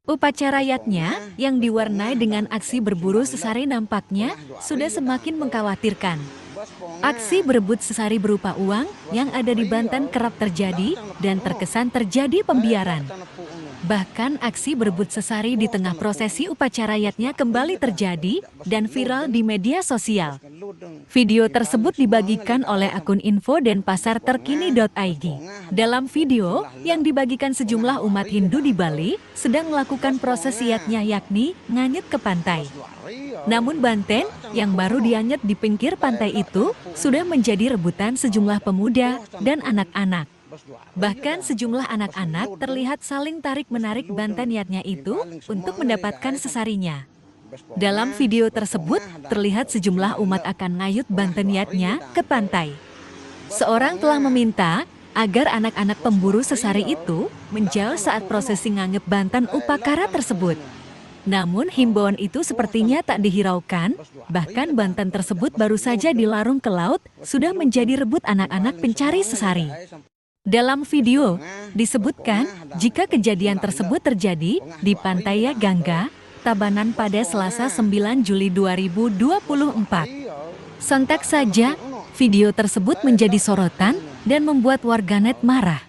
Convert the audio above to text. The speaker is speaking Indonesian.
Upacara yatnya yang diwarnai dengan aksi berburu sesari nampaknya sudah semakin mengkhawatirkan. Aksi berebut sesari berupa uang yang ada di Banten kerap terjadi dan terkesan terjadi pembiaran. Bahkan aksi berebut sesari di tengah prosesi upacara yatnya kembali terjadi dan viral di media sosial. Video tersebut dibagikan oleh akun info denpasarterkini.id. Dalam video yang dibagikan sejumlah umat Hindu di Bali sedang melakukan proses yatnya yakni nganyet ke pantai. Namun Banten yang baru dianyet di pinggir pantai itu sudah menjadi rebutan sejumlah pemuda dan anak-anak. Bahkan sejumlah anak-anak terlihat saling tarik-menarik banten yatnya itu untuk mendapatkan sesarinya. Dalam video tersebut, terlihat sejumlah umat akan ngayut banten yatnya ke pantai. Seorang telah meminta agar anak-anak pemburu sesari itu menjauh saat prosesi nganggep banten upakara tersebut. Namun himbauan itu sepertinya tak dihiraukan, bahkan banten tersebut baru saja dilarung ke laut, sudah menjadi rebut anak-anak pencari sesari. Dalam video, disebutkan jika kejadian tersebut terjadi di Pantai Gangga, Tabanan pada Selasa 9 Juli 2024. Sontak saja, video tersebut menjadi sorotan dan membuat warganet marah.